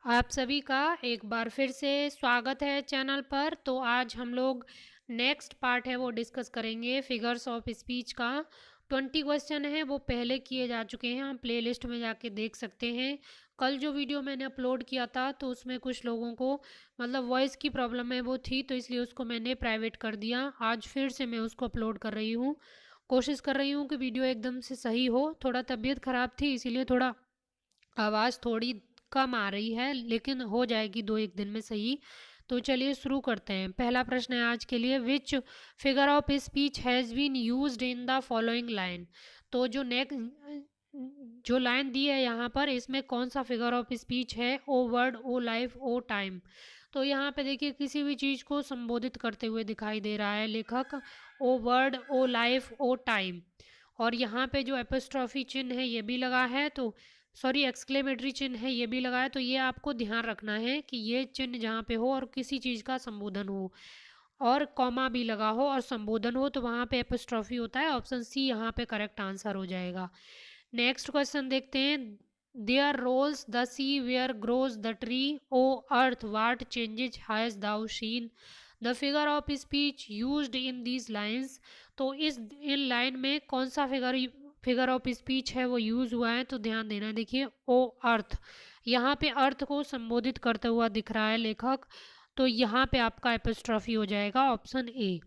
आप सभी का एक बार फिर से स्वागत है चैनल पर। तो आज हम लोग नेक्स्ट पार्ट है वो डिस्कस करेंगे फिगर्स ऑफ स्पीच का। 20 क्वेश्चन है वो पहले किए जा चुके हैं, हम प्लेलिस्ट में जाके देख सकते हैं। कल जो वीडियो मैंने अपलोड किया था तो उसमें कुछ लोगों को मतलब वॉइस की प्रॉब्लम है वो थी, तो इसलिए उसको मैंने प्राइवेट कर दिया। आज फिर से मैं उसको अपलोड कर रही हूँ। कोशिश कर रही हूँ कि वीडियो एकदम से सही हो। थोड़ा तबीयत ख़राब थी इसीलिए थोड़ा आवाज़ थोड़ी कम आ रही है, लेकिन हो जाएगी 2-1 दिन में सही। तो चलिए शुरू करते हैं। पहला प्रश्न है आज के लिए, which figure of speech has been used in the following line. तो जो लाइन दी है यहाँ पर, इसमें कौन सा फिगर ऑफ स्पीच है? ओ वर्ड, ओ लाइफ, ओ टाइम। तो यहाँ पे देखिए किसी भी चीज़ को संबोधित करते हुए दिखाई दे रहा है लेखक। ओ वर्ड, ओ लाइफ, ओ टाइम। और यहाँ पे जो एपोस्ट्रॉफी चिन्ह है ये भी लगा है, तो सॉरी एक्सक्लेमेटरी चिन्ह है ये भी लगा है। तो ये आपको ध्यान रखना है कि ये चिन्ह जहाँ पे हो और किसी चीज़ का संबोधन हो और कॉमा भी लगा हो और संबोधन हो तो वहाँ पे एपोस्ट्रॉफी होता है। ऑप्शन सी यहाँ पे करेक्ट आंसर हो जाएगा। नेक्स्ट क्वेश्चन देखते हैं। There rolls the sea where grows the tree, O earth what changes has thou seen. The figure of speech used in these lines. तो इस इन लाइन में कौन सा फिगर ऑफ स्पीच है वो यूज़ हुआ है? तो ध्यान देना। देखिए ओ अर्थ, यहाँ पे अर्थ को संबोधित करता हुआ दिख रहा है लेखक, तो यहाँ पे आपका एपोस्ट्रॉफी हो जाएगा ऑप्शन ए।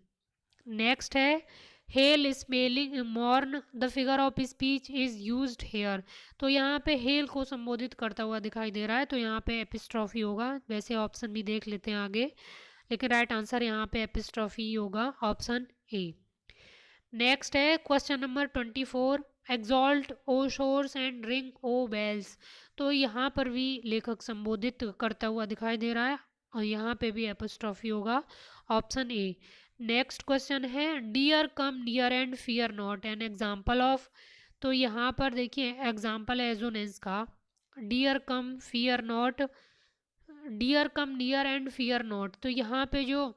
नेक्स्ट है hail smiling morn, the figure of speech is used here. तो यहाँ पे हेल को संबोधित करता हुआ दिखाई दे रहा है, तो यहाँ पे एपिस्ट्रॉफी होगा। वैसे ऑप्शन भी देख लेते हैं आगे, लेकिन राइट आंसर यहाँ पे एपिस्ट्रॉफी ही होगा, ऑप्शन ए। नेक्स्ट है question number 24, exalt O shores and ring O bells. तो यहाँ पर भी लेखक संबोधित करता हुआ दिखाई दे रहा है और यहाँ पे भी एपोस्ट्रॉफी होगा, ऑप्शन ए। नेक्स्ट क्वेश्चन है dear come near and fear not an example of. तो यहाँ पर देखिए एग्जाम्पल है एजोनेंस का। Dear come fear not, dear come near and fear not. तो यहाँ पे जो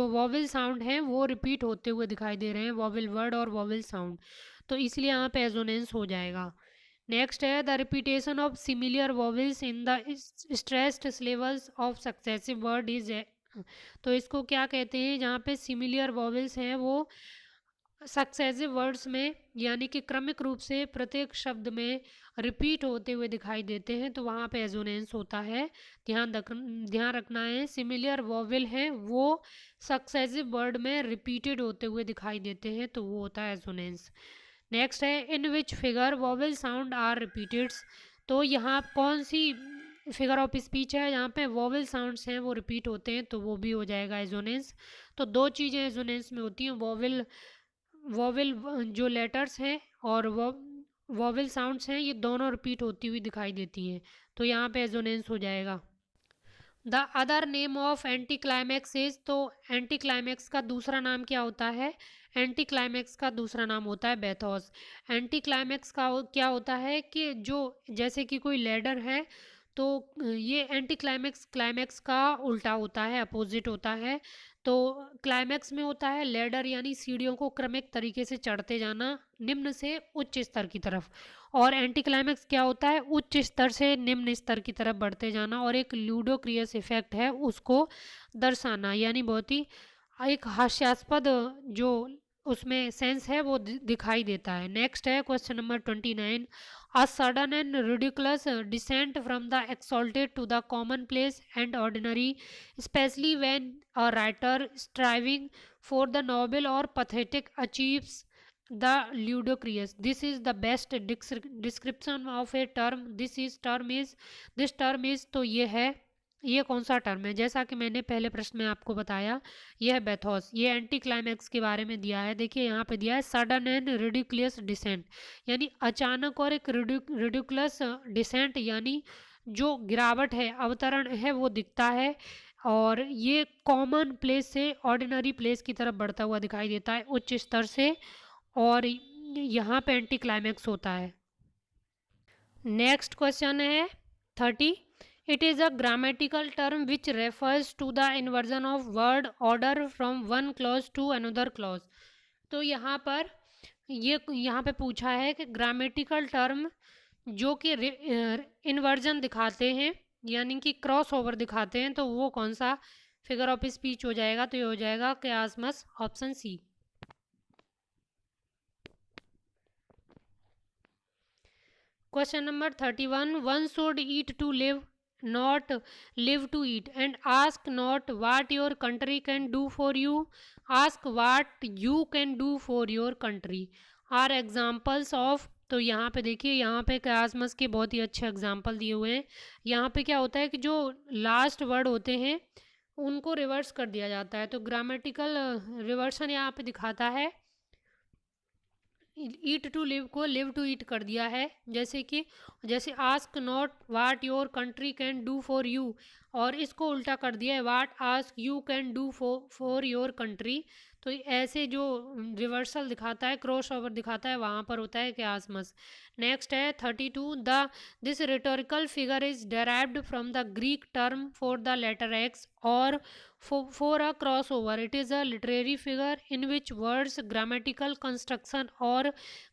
वॉवल साउंड है वो रिपीट होते हुए दिखाई दे रहे हैं, वॉवल वर्ड और वॉवल साउंड, तो इसलिए यहाँ पे एजोनेंस हो जाएगा। नेक्स्ट है the repetition of similar vowels in the stressed syllables of successive word is. तो इसको क्या कहते हैं? जहाँ पे सिमिलियर वॉवल्स हैं वो सक्सेसिव वर्ड्स में यानी कि क्रमिक रूप से प्रत्येक शब्द में रिपीट होते हुए दिखाई देते हैं, तो वहाँ पे एजोनेंस होता है। ध्यान रखना है, सिमिलियर वॉवल है वो सक्सेसिव वर्ड में रिपीटेड होते हुए दिखाई देते हैं, तो वो होता है एजोनेंस। नेक्स्ट है in which figure vowel sound are repeated. तो यहाँ कौन सी फिगर ऑफ स्पीच है जहाँ पे वॉवल साउंड्स हैं वो रिपीट होते हैं, तो वो भी हो जाएगा एजोनेंस। तो दो चीज़ें एजोनेंस में होती हैं, वॉवल वॉवल जो लेटर्स हैं और वॉवल साउंड्स हैं, ये दोनों रिपीट होती हुई दिखाई देती हैं, तो यहाँ पे एजोनेंस हो जाएगा। The other name of anti climax is. तो एंटी क्लाइमैक्स का दूसरा नाम क्या होता है? एंटी क्लाइमैक्स का दूसरा नाम होता है बेथोस। एंटी क्लाइमैक्स का क्या होता है कि जो जैसे कि कोई लैडर है, तो ये एंटी क्लाइमैक्स क्लाइमैक्स का उल्टा होता है, अपोजिट होता है। तो क्लाइमैक्स में होता है लैडर यानी सीढ़ियों को क्रमिक तरीके से चढ़ते जाना निम्न से उच्च स्तर की तरफ, और एंटी क्लाइमैक्स क्या होता है? उच्च स्तर से निम्न स्तर की तरफ बढ़ते जाना और एक ल्यूडोक्रियस इफेक्ट है उसको दर्शाना, यानी बहुत ही एक हास्यास्पद जो उसमें सेंस है वो दिखाई देता है। नेक्स्ट है question number 29, a sudden and ridiculous descent from the exalted to the commonplace and ordinary, especially when a writer striving for the noble or pathetic achieves the ludicrous. This is the best description of a term. This term is। तो ये कौन सा term है? जैसा कि मैंने पहले प्रश्न में आपको बताया, यह है बेथोस। ये एंटी क्लाइमैक्स के बारे में दिया है। देखिए यहाँ पे दिया है सडन एंड रिडिकुलस डिसेंट, यानी अचानक और एक रिडिकुलस डिसेंट, यानी जो गिरावट है, अवतरण है वो दिखता है, और ये कॉमन प्लेस से ऑर्डिनरी प्लेस की तरफ बढ़ता हुआ दिखाई देता है, उच्च स्तर से, और यहाँ पे एंटी क्लाइमैक्स होता है। नेक्स्ट क्वेश्चन है 30, it is a grammatical term which refers to the inversion of word order from one clause to another clause. तो यहाँ पर यहाँ पे पूछा है कि ग्रामेटिकल टर्म जो कि इन्वर्जन दिखाते हैं, यानी कि क्रॉस ओवर दिखाते हैं, तो वो कौन सा फिगर ऑफ स्पीच हो जाएगा? तो ये हो जाएगा क्यासमस, option C. Question number 31. One should eat to live, not live to eat. And ask not what your country can do for you. Ask what you can do for your country. Are examples of, तो यहाँ पे देखिए, यहाँ पे क्लासमस के बहुत ही अच्छे example दिए हुए हैं। यहाँ पे क्या होता है कि जो लास्ट वर्ड होते हैं उनको रिवर्स कर दिया जाता है, तो ग्रामेटिकल रिवर्सन यहाँ पे दिखाता है। ईट टू लिव को लिव टू ईट कर दिया है, जैसे ask not what your country can do for you, और इसको उल्टा कर दिया है what ask you can do for your country. तो ऐसे जो रिवर्सल दिखाता है, क्रॉस ओवर दिखाता है, वहाँ पर होता है क्यासमस। नेक्स्ट है 32। This rhetorical figure is derived from the Greek term for the letter X और for a crossover. It is a literary figure in which words, grammatical construction और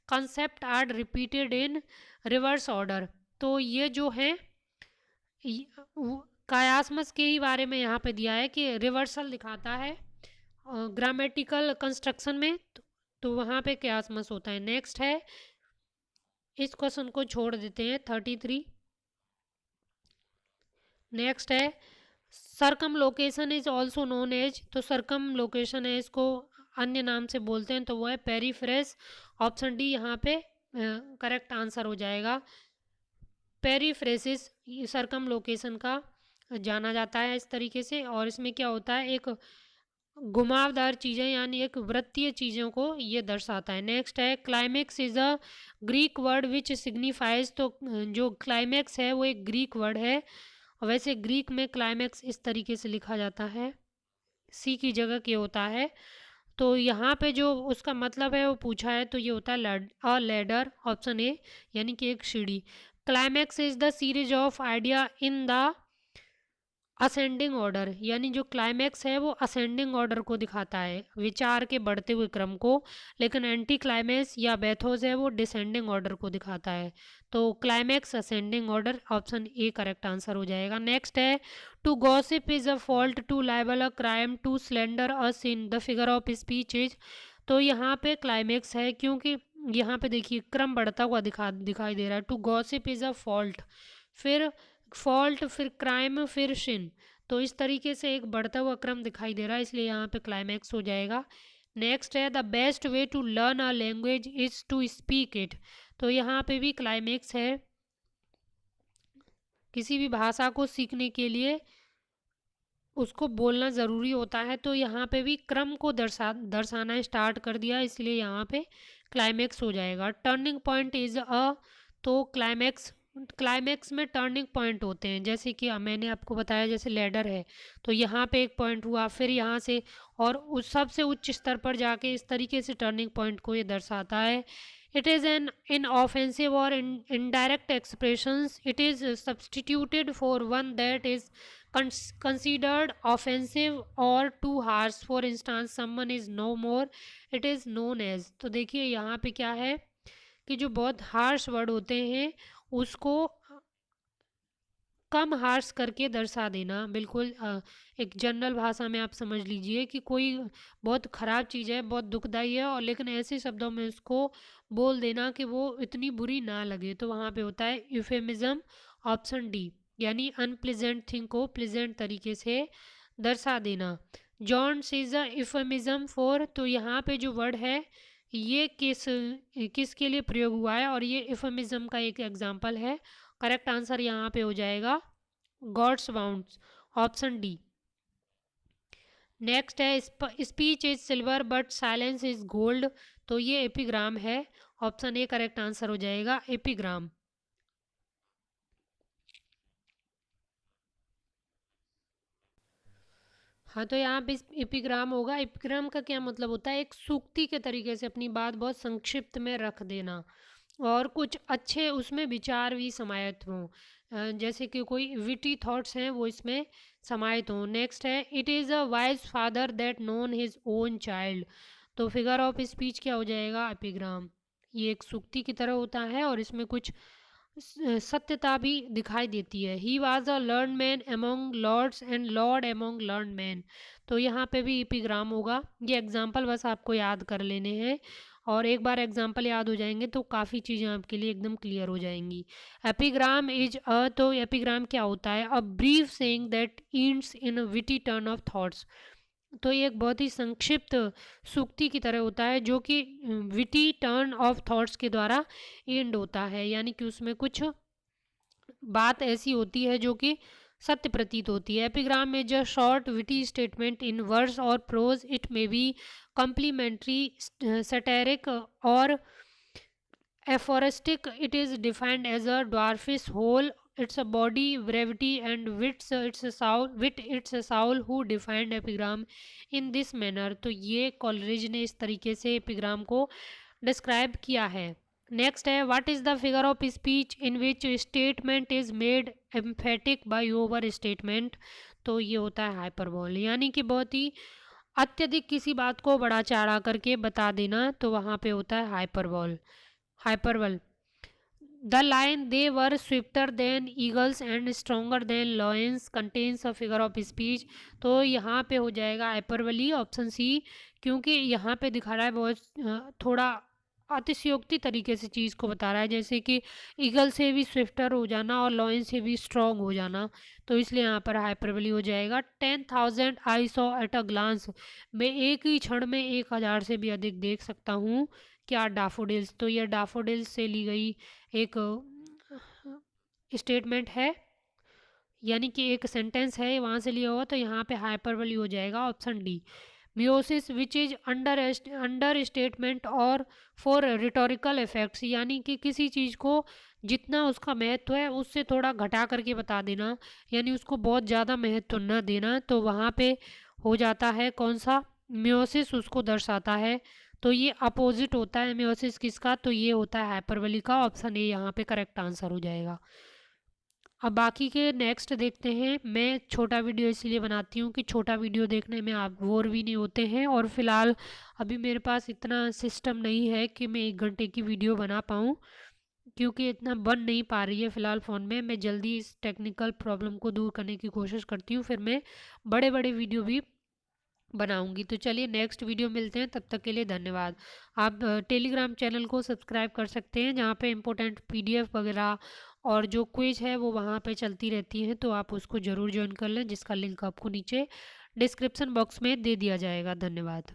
concept are repeated in reverse order. तो ये जो है कायास्मस के ही बारे में यहाँ पे दिया है कि रिवर्सल दिखाता है ग्रामेटिकल कंस्ट्रक्शन में, तो वहाँ पे क्यासमस होता है। नेक्स्ट है, इस क्वेश्चन को छोड़ देते हैं, 33। नेक्स्ट है circumlocution is also known as, तो सरकम लोकेशन है, इसको अन्य नाम से बोलते हैं, तो वो है पेरीफ्रेस, ऑप्शन डी यहाँ पे करेक्ट आंसर हो जाएगा। पेरीफ्रेसिस सरकम लोकेशन का जाना जाता है इस तरीके से, और इसमें क्या होता है, एक घुमावदार चीज़ें यानी एक वृत्तीय चीज़ों को ये दर्शाता है। नेक्स्ट है climax is a Greek word which signifies, तो जो क्लाइमेक्स है वो एक ग्रीक वर्ड है, वैसे ग्रीक में क्लाइमेक्स इस तरीके से लिखा जाता है, सी की जगह के होता है, तो यहाँ पे जो उसका मतलब है वो पूछा है, तो ये होता है अ लैडर, ऑप्शन ए, यानी कि एक सीढ़ी। Climax is the series of idea in the ascending order, यानी जो क्लाइमैक्स है वो असेंडिंग ऑर्डर को दिखाता है, विचार के बढ़ते हुए क्रम को, लेकिन एंटी क्लाइमैक्स या बैथोस है वो डिसेंडिंग ऑर्डर को दिखाता है, तो climax ascending order, option A correct answer हो जाएगा। नेक्स्ट है to gossip is a fault, to libel a crime, to slander a sin, the figure of speech is, तो यहाँ पे क्लाइमैक्स है, क्योंकि यहाँ पे देखिए क्रम बढ़ता हुआ दिखाई दे रहा है। To gossip is a fault, फिर फॉल्ट, फिर क्राइम, फिर शिन, तो इस तरीके से एक बढ़ता हुआ क्रम दिखाई दे रहा है, इसलिए यहाँ पे क्लाइमैक्स हो जाएगा। नेक्स्ट है the best way to learn a language is to speak it, तो यहाँ पे भी क्लाइमैक्स है, किसी भी भाषा को सीखने के लिए उसको बोलना ज़रूरी होता है, तो यहाँ पे भी क्रम को दर्शाना स्टार्ट कर दिया, इसलिए यहाँ पे क्लाइमैक्स हो जाएगा। टर्निंग पॉइंट इज अ, तो क्लाइमैक्स में टर्निंग पॉइंट होते हैं, जैसे कि मैंने आपको बताया जैसे लैडर है, तो यहाँ पे एक पॉइंट हुआ, फिर यहाँ से और उस सबसे उच्च स्तर पर जाके इस तरीके से टर्निंग पॉइंट को ये दर्शाता है। It is an inoffensive or indirect expressions, it is substituted for one that is considered offensive or too harsh, for instance someone is no more, it is known as, तो देखिए यहाँ पे क्या है कि जो बहुत हार्श वर्ड होते हैं उसको कम हार्श करके दर्शा देना, बिल्कुल एक जनरल भाषा में आप समझ लीजिए कि कोई बहुत ख़राब चीज़ है, बहुत दुखदाई है, और लेकिन ऐसे शब्दों में उसको बोल देना कि वो इतनी बुरी ना लगे, तो वहाँ पे होता है यूफेमिज्म, ऑप्शन डी, यानी अनप्लेजेंट थिंग को प्लेजेंट तरीके से दर्शा देना। John is a euphemism for, तो यहाँ पे जो वर्ड है ये किसके लिए प्रयोग हुआ है, और ये यूफेमिज्म का एक एग्जाम्पल है। करेक्ट आंसर यहाँ पे हो जाएगा gods bounds, option D. Next है speech is silver but silence is gold, तो ये एपिग्राम है, ऑप्शन ए करेक्ट आंसर हो जाएगा एपिग्राम। हाँ, तो यहाँ पे एपिग्राम होगा, एपिग्राम का क्या मतलब होता है, एक सूक्ति के तरीके से अपनी बात बहुत संक्षिप्त में रख देना, और कुछ अच्छे उसमें विचार भी समाहित हों, जैसे कि कोई विटी थॉट्स हैं वो इसमें समाहित हों। नेक्स्ट है it is a wise father that known his own child, तो फिगर ऑफ स्पीच क्या हो जाएगा एपिग्राम, ये एक सूक्ति की तरह होता है और इसमें कुछ सत्यता भी दिखाई देती है। He was a learn man among lords and lord among learn man. तो यहाँ पे भी इपिग्राम होगा। ये एग्जाम्पल बस आपको याद कर लेने हैं, और एक बार एग्जाम्पल याद हो जाएंगे तो काफ़ी चीज़ें आपके लिए एकदम क्लियर हो जाएंगी। एपिग्राम इज अ, तो एपिग्राम क्या होता है? A brief saying that ends in a witty turn off thoughts. तो ये एक बहुत ही संक्षिप्त सूक्ति की तरह होता है, जो कि विटी टर्न ऑफ थॉट्स के द्वारा एंड होता है, यानी कि उसमें कुछ बात ऐसी होती है जो कि सत्य प्रतीत होती है। एपिग्राम में जो short witty statement in verse or prose, it may be complimentary, satiric or aphoristic. It is defined as a dwarfish whole. It's a body, brevity, and wit its a soul who defined epigram in this manner. तो ये Coleridge ने इस तरीके से epigram को describe किया है। Next है, what is the figure of speech in which statement is made emphatic by over statement. तो ये होता है हाइपरबोल, यानी कि बहुत ही अत्यधिक किसी बात को बढ़ा चढ़ा करके बता देना, तो वहाँ पे होता है hyperbole. Hyperbole. The line they were swifter than eagles and stronger than lions contains a figure of speech. तो यहाँ पे हो जाएगा हाइपरबली, ऑप्शन सी, क्योंकि यहाँ पे दिखा रहा है बहुत थोड़ा अतिशयोक्ति तरीके से चीज़ को बता रहा है, जैसे कि ईगल से भी स्विफ्टर हो जाना और लॉयन से भी स्ट्रॉन्ग हो जाना, तो इसलिए यहाँ पर हाइपरबली हो जाएगा। 10,000 I saw at a glance. मैं एक ही क्षण में 1,000 से भी अधिक देख सकता हूँ क्या डाफोडिल्स। तो ये डाफोडिल्स से ली गई एक स्टेटमेंट है, यानी कि एक सेंटेंस है, वहाँ से लिया हुआ, तो यहाँ पे हाइपरबली हो जाएगा, option D. Meiosis which is under statement और फॉर रिटोरिकल इफेक्ट्स, यानी कि किसी चीज़ को जितना उसका महत्व है उससे थोड़ा घटा करके बता देना, यानी उसको बहुत ज़्यादा महत्व न देना, तो वहाँ पे हो जाता है कौन सा? मियोसिस उसको दर्शाता है। तो ये अपोजिट होता है मियोसिस किसका? तो ये होता है हाइपरबली का। ऑप्शन ए यहाँ पे करेक्ट आंसर हो जाएगा। अब बाकी के नेक्स्ट देखते हैं। मैं छोटा वीडियो इसलिए बनाती हूँ कि छोटा वीडियो देखने में आप बोर भी नहीं होते हैं, और फिलहाल अभी मेरे पास इतना सिस्टम नहीं है कि मैं 1 घंटे की वीडियो बना पाऊँ, क्योंकि इतना बन नहीं पा रही है फ़िलहाल फ़ोन में। मैं जल्दी इस टेक्निकल प्रॉब्लम को दूर करने की कोशिश करती हूँ, फिर मैं बड़े बड़े वीडियो भी बनाऊंगी। तो चलिए नेक्स्ट वीडियो मिलते हैं, तब तक के लिए धन्यवाद। आप टेलीग्राम चैनल को सब्सक्राइब कर सकते हैं, जहाँ पे इम्पोर्टेंट पीडीएफ वगैरह और जो क्विज है वो वहाँ पे चलती रहती हैं, तो आप उसको ज़रूर ज्वाइन कर लें, जिसका लिंक आपको नीचे डिस्क्रिप्शन बॉक्स में दे दिया जाएगा। धन्यवाद।